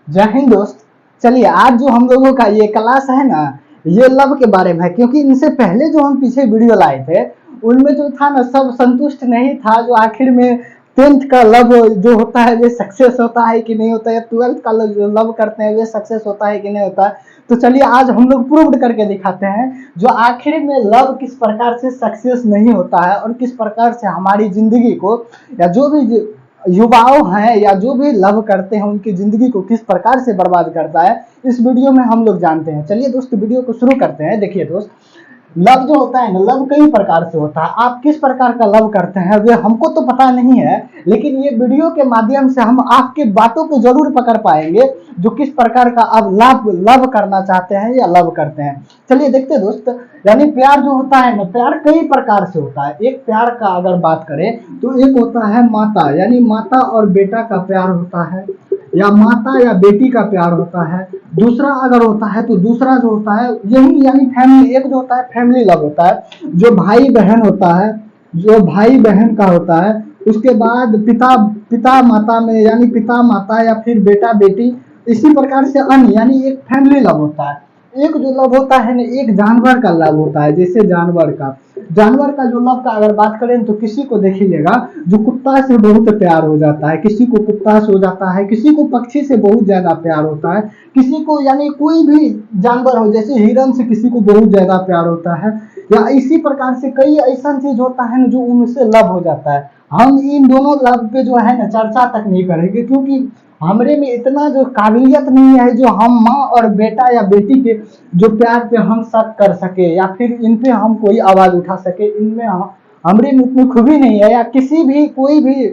जय हिंद दोस्त। चलिए आज जो हम लोगों का ये क्लास है ना, ये लव के बारे में है। क्योंकि इनसे पहले जो हम पीछे वीडियो लाए थे उनमें जो था ना, सब संतुष्ट नहीं था। जो आखिर में 10th का लव जो होता है वे सक्सेस होता है कि नहीं होता है, या 12th का जो लव करते हैं वे सक्सेस होता है कि नहीं होता है। तो चलिए आज हम लोग प्रूव्ड करके दिखाते हैं जो आखिर में लव किस प्रकार से सक्सेस नहीं होता है और किस प्रकार से हमारी जिंदगी को, या जो भी युवाओं हैं या जो भी लव करते हैं उनकी जिंदगी को किस प्रकार से बर्बाद करता है, इस वीडियो में हम लोग जानते हैं। चलिए दोस्त वीडियो को शुरू करते हैं। देखिए दोस्त, लव जो होता है ना, लव कई प्रकार से होता है। आप किस प्रकार का लव करते हैं वे हमको तो पता नहीं है, लेकिन ये वीडियो के माध्यम से हम आपके बातों को जरूर पकड़ पाएंगे जो किस प्रकार का आप लव लव करना चाहते हैं या लव करते हैं। चलिए देखते हैं दोस्त, यानी प्यार जो होता है ना, प्यार कई प्रकार से होता है। एक प्यार का अगर बात करें तो एक होता है माता, यानी माता और बेटा का प्यार होता है, या माता या बेटी का प्यार होता है। दूसरा अगर होता है तो दूसरा जो होता है यही, यानी फैमिली। एक जो होता है फैमिली लव होता है, जो भाई बहन होता है, जो भाई बहन का होता है। उसके बाद पिता पिता माता में, यानी पिता माता या फिर बेटा बेटी। इसी प्रकार से अन्य, यानी एक फैमिली लव होता है। एक जो लव होता है ना, एक जानवर का लव होता है। जैसे जानवर का जो लव का अगर बात करें तो किसी को देख लीजिएगा जो कुत्ता से बहुत प्यार हो जाता है, किसी को कुत्ता से हो जाता है, किसी को पक्षी से बहुत ज्यादा प्यार होता है, किसी को, यानी कोई भी जानवर हो, जैसे हिरन से किसी को बहुत ज्यादा प्यार होता है। या इसी प्रकार से कई ऐसा चीज होता है ना जो उनसे लव हो जाता है। हम इन दोनों लव पे जो है ना चर्चा तक नहीं करेंगे, क्योंकि हमरे में इतना जो काबिलियत नहीं है जो हम माँ और बेटा या बेटी के जो प्यार पे हम शक कर सके या फिर इन पे हम कोई आवाज उठा सके। इनमें हमरे में उतनी खूबी नहीं है, या किसी भी कोई भी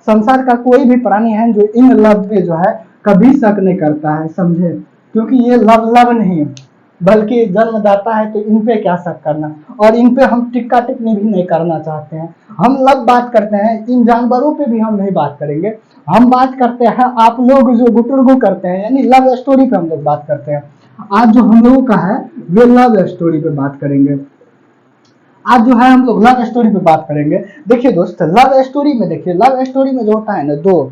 संसार का कोई भी प्राणी है जो इन लव पे जो है कभी शक नहीं करता है, समझे। क्योंकि ये लव लव नहीं बल्कि जन्मदाता है, तो इन पे क्या शक करना। और इन पे हम टिक्का टिप्पणी भी नहीं करना चाहते हैं। हम लव बात करते हैं, इन जानवरों पे भी हम नहीं बात करेंगे। हम बात करते हैं आप लोग जो गुटुरगु करते हैं, यानी लव स्टोरी पे हम लोग बात करते हैं। आज जो हम लोगों का है वे लव स्टोरी पे बात करेंगे। आज जो है हम लोग लव स्टोरी पे बात करेंगे। देखिए दोस्त, लव स्टोरी में देखिए, लव स्टोरी में जो होता है ना, दो,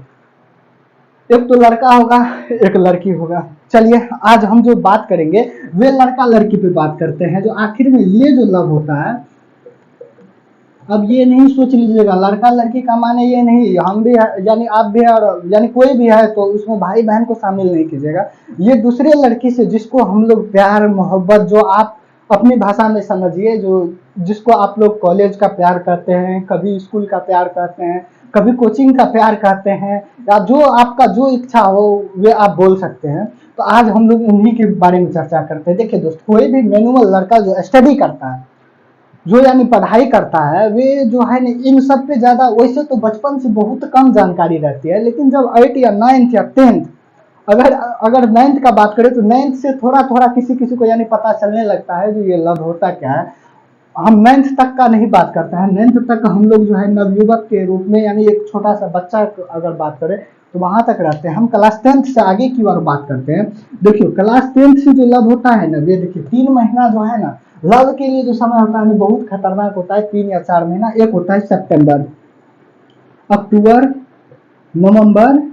एक तो लड़का होगा एक लड़की होगा। चलिए आज हम जो बात करेंगे वे लड़का लड़की पे बात करते हैं। जो आखिर में ये जो लव होता है, अब ये नहीं सोच लीजिएगा लड़का लड़की का माने ये नहीं हम भी है, यानी आप भी है, और यानी कोई भी है तो उसमें भाई बहन को शामिल नहीं कीजिएगा। ये दूसरे लड़की से जिसको हम लोग प्यार मोहब्बत, जो आप अपनी भाषा में समझिए, जो जिसको आप लोग कॉलेज का प्यार कहते हैं, कभी स्कूल का प्यार कहते हैं, कभी कोचिंग का प्यार कहते हैं, या जो आपका जो इच्छा हो वे आप बोल सकते हैं। तो आज हम लोग उन्हीं के बारे में चर्चा करते हैं। देखिए दोस्त, कोई भी मैनुअल लड़का जो स्टडी करता है, जो यानी पढ़ाई करता है, वे जो है ना इन सब पे ज्यादा, वैसे तो बचपन से बहुत कम जानकारी रहती है, लेकिन जब 8 या 9th या 10th, अगर अगर 9th का बात करें तो 9th से थोड़ा थोड़ा किसी किसी को यानी पता चलने लगता है जो ये लव होता क्या है। हम 9th तक का नहीं बात करते हैं। 9th तक हम लोग जो है नवयुवक के रूप में, यानी एक छोटा सा बच्चा अगर बात करें तो वहां तक रहते हैं। हम क्लास 10th से आगे की ओर बात करते हैं। देखिए क्लास 10th से जो लव होता है ना, ये देखिए 3 महीना जो है ना, लव के लिए जो समय होता है बहुत खतरनाक होता है। 3 या 4 महीना। एक होता है सितंबर, अक्टूबर, नवंबर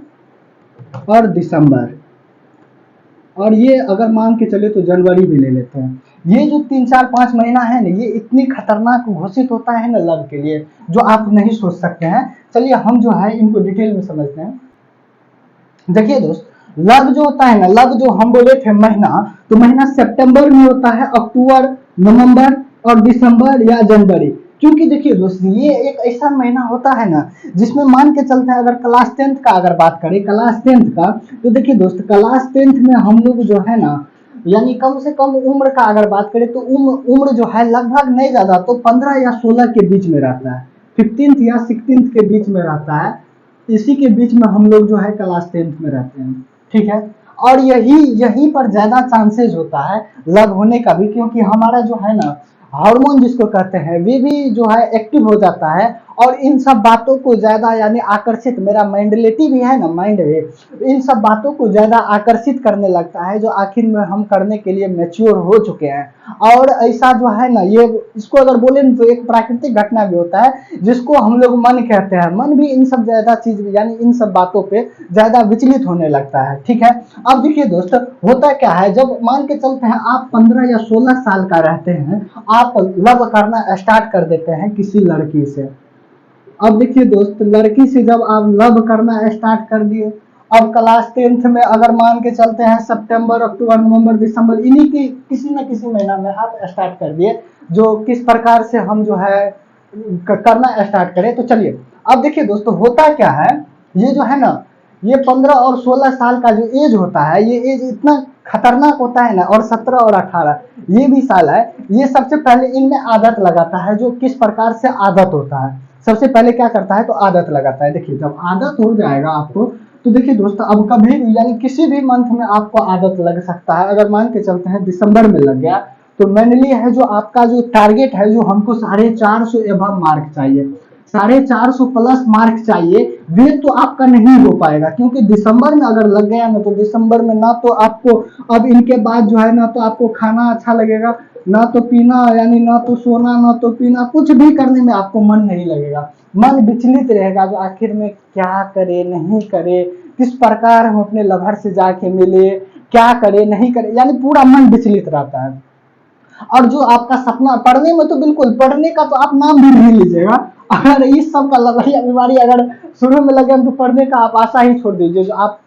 और दिसंबर, और ये अगर मान के चले तो जनवरी भी ले लेते हैं। ये जो 3 4 5 महीना है ना, ये इतनी खतरनाक घोषित होता है ना लव के लिए, जो आप नहीं सोच सकते हैं। चलिए हम जो है इनको डिटेल में समझते हैं। देखिए दोस्त, लव जो होता है ना, लव जो हम बोले थे महीना, तो महीना सितंबर में होता है, अक्टूबर, नवंबर और दिसंबर या जनवरी। क्योंकि देखिए दोस्त, ये एक ऐसा महीना होता है ना जिसमें मान के चलते हैं, अगर क्लास 10th का अगर बात करें, क्लास 10th का, तो देखिए दोस्त क्लास 10th में हम लोग जो है ना, यानी कम से कम उम्र का अगर बात करें तो उम्र जो है लगभग नहीं ज्यादा तो 15 या 16 के बीच में रहता है। 15th या 16th के बीच में रहता है। इसी के बीच में हम लोग जो है क्लास 10th में रहते हैं, ठीक है। और यहीं पर ज्यादा चांसेस होता है लव होने का भी, क्योंकि हमारा जो है ना हार्मोन जिसको कहते हैं वे भी जो है एक्टिव हो जाता है। और इन सब बातों को ज्यादा यानी आकर्षित, मेरा मेंटलिटी भी है ना, माइंड है, इन सब बातों को ज्यादा आकर्षित करने लगता है, जो आखिर में हम करने के लिए मैच्योर हो चुके हैं। और ऐसा जो है ना, ये इसको अगर बोले तो एक प्राकृतिक घटना भी होता है जिसको हम लोग मन कहते हैं। मन भी इन सब ज्यादा चीज यानी इन सब बातों पे ज्यादा विचलित होने लगता है। ठीक है, अब देखिए दोस्त, होता क्या है, जब मान के चलते हैं आप 15 या 16 साल का रहते हैं, आप लव करना स्टार्ट कर देते हैं किसी लड़की से। अब देखिए दोस्त, लड़की से जब आप लव करना स्टार्ट कर दिए, अब क्लास 10th में अगर मान के चलते हैं सितंबर अक्टूबर नवंबर दिसंबर, इन्हीं की किसी न किसी महीना में आप स्टार्ट कर दिए जो किस प्रकार से हम जो है करना स्टार्ट करें। तो चलिए, अब देखिए दोस्तों, होता क्या है, ये जो है ना, ये 15 और 16 साल का जो एज होता है, ये एज इतना खतरनाक होता है ना, और 17 और 18 ये भी साल है, ये सबसे पहले इनमें आदत लगाता है। जो किस प्रकार से आदत होता है, सबसे पहले क्या करता है, तो आदत लगाता है। देखिए, जब आदत हो जाएगा आपको, तो देखिए दोस्तों, अब कभी भी यानी किसी भी मंथ में आपको आदत लग सकता है। अगर मान के चलते हैं दिसंबर में लग गया, तो मेनली है जो आपका जो टारगेट है, जो हमको 450 एबव मार्क चाहिए, 450 प्लस मार्क चाहिए, वे तो आपका नहीं हो पाएगा। क्योंकि दिसंबर में अगर लग गया ना, तो दिसंबर में ना तो आपको अब इनके बाद जो है ना, तो आपको खाना अच्छा लगेगा, ना तो पीना, यानी ना तो सोना, ना तो पीना, कुछ भी करने में आपको मन नहीं लगेगा। मन विचलित रहेगा, जो आखिर में क्या करे नहीं करे, किस प्रकार हम अपने लवर से जाके मिले, क्या करे नहीं करे, यानी पूरा मन विचलित रहता है। और जो आपका सपना, पढ़ने में तो बिल्कुल, पढ़ने का तो आप नाम भी नहीं लीजिएगा। अगर इस सब का लवरिया बीमारी अगर शुरू में लगे तो पढ़ने का आप आशा ही छोड़ दीजिए, जो आप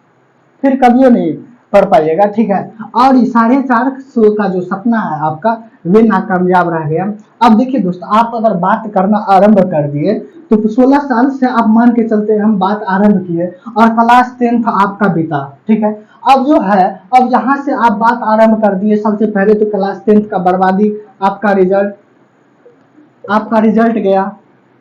फिर कभी नहीं पढ़ पाइएगा। ठीक है, और ये 450 का जो सपना है आपका, वे नाकामयाब रह गया। अब देखिए दोस्त, आप अगर बात करना आरंभ कर दिए, तो 16 साल से आप मान के चलते हैं हम बात आरंभ किए, और क्लास 10th आपका बीता। ठीक है, अब जो है, अब यहाँ से आप बात आरंभ कर दिए, सबसे पहले तो क्लास 10th का बर्बादी, आपका रिजल्ट, आपका रिजल्ट गया।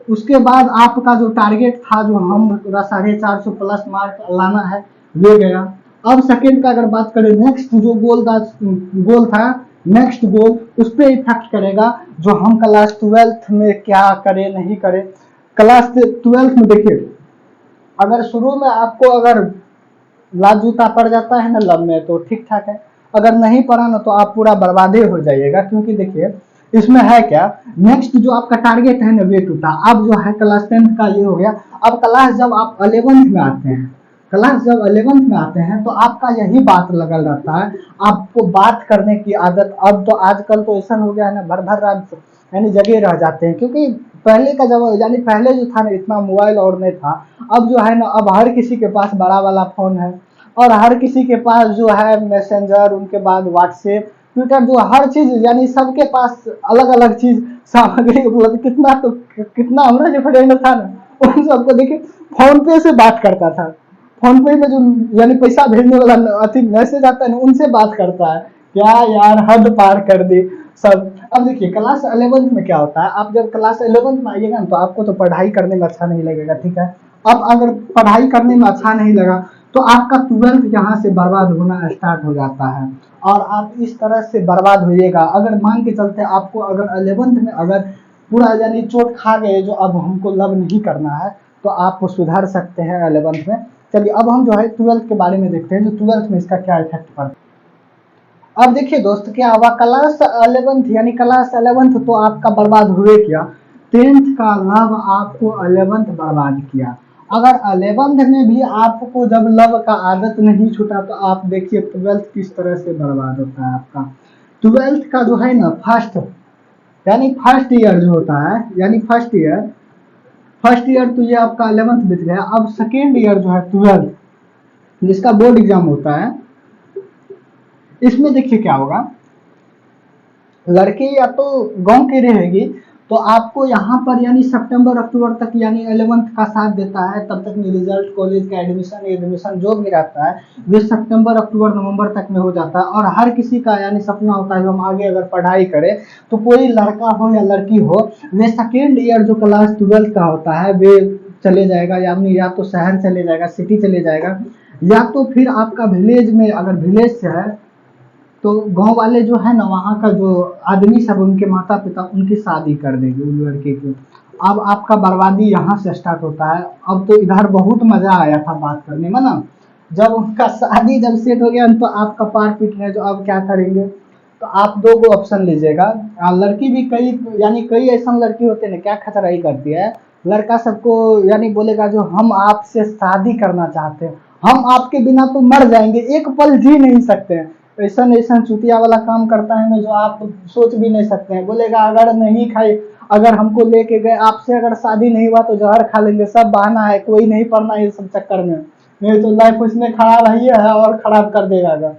उसके बाद आपका जो टारगेट था, जो हम 450 प्लस मार्क लाना है, वे गया। अब सेकेंड का अगर बात करें, नेक्स्ट जो गोल था, नेक्स्ट गोल उस पर इफेक्ट करेगा, जो हम क्लास 12th में क्या करें नहीं करें। क्लास 12th में देखिए, अगर शुरू में आपको अगर लात जूता पड़ जाता है ना लब में, तो ठीक ठाक है। अगर नहीं पड़ा ना, तो आप पूरा बर्बादे हो जाइएगा। क्योंकि देखिए, इसमें है क्या, नेक्स्ट जो आपका टारगेट है ना, वे टूटा। अब जो है क्लास 10th का ये हो गया। अब क्लास जब आप 11th में आते हैं, क्लास जब 11th में आते हैं, तो आपका यही बात लगल रहता है, आपको बात करने की आदत। अब तो आजकल तो ऐसा हो गया है ना, भर भर रात यानी जगे रह जाते हैं। क्योंकि पहले का जब यानी पहले जो था ना, इतना मोबाइल और नहीं था। अब जो है ना, अब हर किसी के पास बड़ा वाला फोन है, और हर किसी के पास जो है मैसेंजर, उनके बाद व्हाट्सएप, ट्विटर, जो हर चीज यानी सबके पास अलग अलग चीज सामग्री उपलब्ध। कितना तो कितना हमारा जो फ्रेंड था ना, उन सबको देखिए फोन पे से बात करता था। फोन पे में जो यानी पैसा भेजने वाला अति मैसेज आता है ना, उनसे बात करता है। क्या यार, हद पार कर दी सब। अब देखिए, क्लास 11th में क्या होता है, आप जब क्लास 11th में आइएगा ना, तो आपको तो पढ़ाई करने में अच्छा नहीं लगेगा। ठीक है, अब अगर पढ़ाई करने में अच्छा नहीं लगा, तो आपका 12th यहाँ से बर्बाद होना स्टार्ट हो जाता है, और आप इस तरह से बर्बाद होइएगा। अगर मान के चलते आपको अगर 11th में अगर पूरा यानी चोट खा गए, जो अब हमको लव नहीं करना है, तो आप सुधर सकते हैं 11th में। चलिए, अब हम जो है 12th के बारे में देखते हैं, जो 12th में इसका क्या इफेक्ट पड़ता है। अब देखिए दोस्त, क्या हुआ, क्लास 11th यानी क्लास 11th तो आपका बर्बाद हुए किया, 10th का लव आपको 11th बर्बाद किया। अगर 11th में भी आपको जब लव का आदत नहीं छूटा, तो आप देखिए 12th किस तरह से बर्बाद होता है आपका। 12th का जो है ना, फर्स्ट ईयर जो होता है, यानी फर्स्ट ईयर तो ये आपका 11th बीत गया। अब सेकेंड ईयर जो है 12th, जिसका बोर्ड एग्जाम होता है, इसमें देखिए क्या होगा, लड़की या तो गांव की रहेगी, तो आपको यहाँ पर यानी सितंबर अक्टूबर तक यानी 11th का साथ देता है। तब तक में रिजल्ट, कॉलेज का एडमिशन जो भी रहता है, वो सितंबर अक्टूबर नवंबर तक में हो जाता है। और हर किसी का यानी सपना होता है, हम आगे अगर पढ़ाई करें, तो कोई लड़का हो या लड़की हो, वे सेकेंड ईयर जो क्लास 12th का होता है, वे चले जाएगा, यानी या तो शहर चले जाएगा, सिटी चले जाएगा, या तो फिर आपका विलेज में, अगर विलेज से है तो गांव वाले जो है ना, वहाँ का जो आदमी सब, उनके माता पिता उनकी शादी कर देंगे उन लड़के की। अब आपका बर्बादी यहाँ से स्टार्ट होता है। अब तो इधर बहुत मजा आया था बात करने में ना, जब उनका शादी जब सेट हो गया तो आप कपार पीट रहे हैं, जो अब क्या करेंगे। तो आप दो गो ऑप्शन लीजिएगा। लड़की भी कई, यानी कई ऐसा लड़की होते हैं ना, क्या खतराई करती है, लड़का सबको यानी बोलेगा जो हम आपसे शादी करना चाहते हैं, हम आपके बिना तो मर जाएंगे, एक पल जी नहीं सकते हैं। ऐसा ऐसा चुतिया वाला काम करता है ना, जो आप सोच भी नहीं सकते हैं। बोलेगा अगर नहीं खाए, अगर हमको लेके गए, आपसे अगर शादी नहीं हुआ तो जहर खा लेंगे, सब बहाना है, कोई नहीं पड़ना ये सब चक्कर में, नहीं तो लाइफ उसने खराब ही है और खराब कर देगा अगर।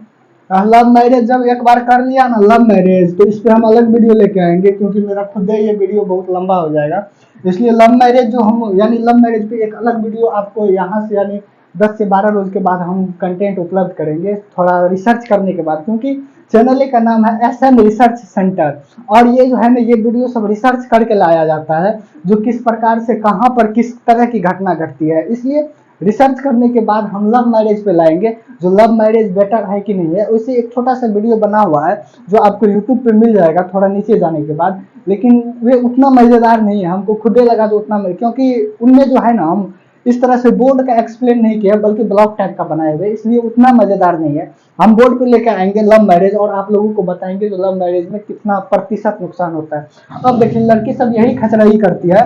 लव मैरिज जब एक बार कर लिया ना, लव मैरिज, तो इस पे हम अलग वीडियो लेके आएंगे, क्योंकि मेरा खुद ही ये वीडियो बहुत लंबा हो जाएगा। इसलिए लव मैरिज जो हम, यानी लव मैरिज पे एक अलग वीडियो आपको यहाँ से यानी 10 से 12 रोज के बाद हम कंटेंट उपलब्ध करेंगे, थोड़ा रिसर्च करने के बाद, क्योंकि चैनल का नाम है SM रिसर्च सेंटर। और ये जो है ना, ये वीडियो सब रिसर्च करके लाया जाता है, जो किस प्रकार से कहाँ पर किस तरह की घटना घटती है। इसलिए रिसर्च करने के बाद हम लव मैरिज पे लाएंगे, जो लव मैरिज बेटर है कि नहीं है, उसे एक छोटा सा वीडियो बना हुआ है, जो आपको यूट्यूब पे मिल जाएगा थोड़ा नीचे जाने के बाद। लेकिन वे उतना मज़ेदार नहीं है, हमको खुद ही लगा जो उतना, क्योंकि उनमें जो है ना, हम इस तरह से बोर्ड का एक्सप्लेन नहीं किया, बल्कि ब्लॉग टाइप का बनाए हुए, इसलिए उतना मज़ेदार नहीं है। हम बोर्ड पे लेकर आएंगे लव मैरिज, और आप लोगों को बताएंगे जो लव मैरिज में कितना प्रतिशत नुकसान होता है। अब देखिए, लड़की सब यही खचराई करती है,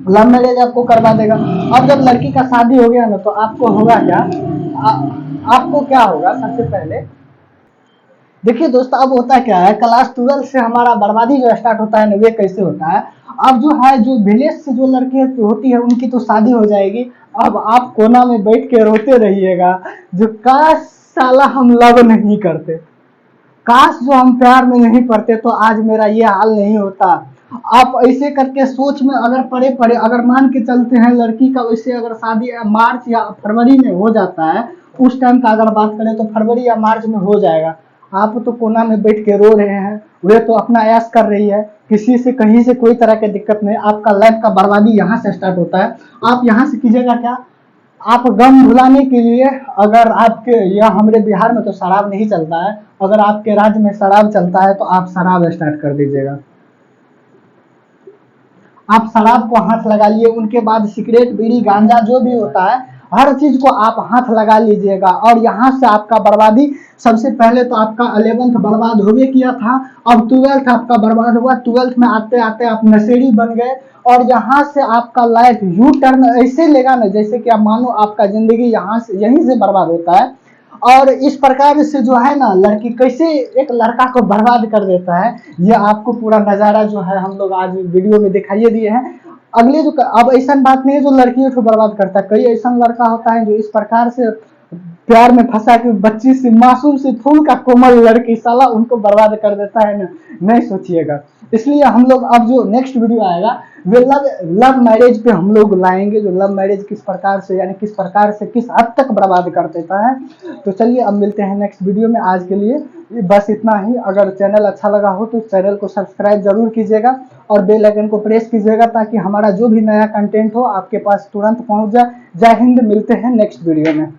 लव मैरिज आपको करवा देगा। अब जब लड़की का शादी हो गया ना, तो आपको होगा क्या, आपको क्या होगा सबसे पहले। देखिए दोस्तों, अब होता क्या है, क्लास 12 से हमारा बर्बादी जो स्टार्ट होता है ना, वे कैसे होता है। अब जो है, जो विलेज से जो लड़की होती है उनकी तो शादी हो जाएगी। अब आप कोना में बैठ के रोते रहिएगा, जो काश साला हम लव नहीं करते, काश जो हम प्यार में नहीं पड़ते तो आज मेरा ये हाल नहीं होता। आप ऐसे करके सोच में अगर पड़े पड़े, अगर मान के चलते हैं लड़की का वैसे अगर शादी मार्च या फरवरी में हो जाता है, उस टाइम का अगर बात करें तो फरवरी या मार्च में हो जाएगा। आप तो कोना में बैठ के रो रहे हैं, वे तो अपना ऐश कर रही है, किसी से कहीं से कोई तरह की दिक्कत नहीं। आपका लाइफ का बर्बादी यहाँ से स्टार्ट होता है। आप यहाँ से कीजिएगा क्या, आप गम भुलाने के लिए, अगर आपके यहाँ हमारे बिहार में तो शराब नहीं चलता है, अगर आपके राज्य में शराब चलता है तो आप शराब स्टार्ट कर दीजिएगा। आप शराब को हाथ लगा लिए, उनके बाद सिगरेट बीड़ी गांजा जो भी होता है, हर चीज को आप हाथ लगा लीजिएगा। और यहाँ से आपका बर्बादी, सबसे पहले तो आपका 11th बर्बाद हो किया था, अब 12th आपका बर्बाद हुआ। 12th में आते आते आप नशेड़ी बन गए, और यहाँ से आपका लाइफ यू टर्न ऐसे लेगा ना, जैसे कि आप मानो आपका जिंदगी यहाँ से यहीं से बर्बाद होता है। और इस प्रकार से जो है ना, लड़की कैसे एक लड़का को बर्बाद कर देता है, ये आपको पूरा नज़ारा जो है हम लोग आज वीडियो में दिखाइए दिए हैं। अगले जो, अब ऐसा बात नहीं है जो लड़कियों को बर्बाद करता है, कई ऐसा लड़का होता है जो इस प्रकार से प्यार में फंसा के बच्ची से, मासूम से, फूल का कोमल लड़की, साला उनको बर्बाद कर देता है ना, नहीं सोचिएगा। इसलिए हम लोग अब जो नेक्स्ट वीडियो आएगा, वे लव मैरिज पे हम लोग लाएंगे, जो लव मैरिज किस प्रकार से, यानी किस प्रकार से किस हद तक बर्बाद कर देता है। तो चलिए अब मिलते हैं नेक्स्ट वीडियो में, आज के लिए बस इतना ही। अगर चैनल अच्छा लगा हो तो चैनल को सब्सक्राइब जरूर कीजिएगा, और बेल आइकन को प्रेस कीजिएगा, ताकि हमारा जो भी नया कंटेंट हो आपके पास तुरंत पहुंच जाए। जय हिंद, मिलते हैं नेक्स्ट वीडियो में।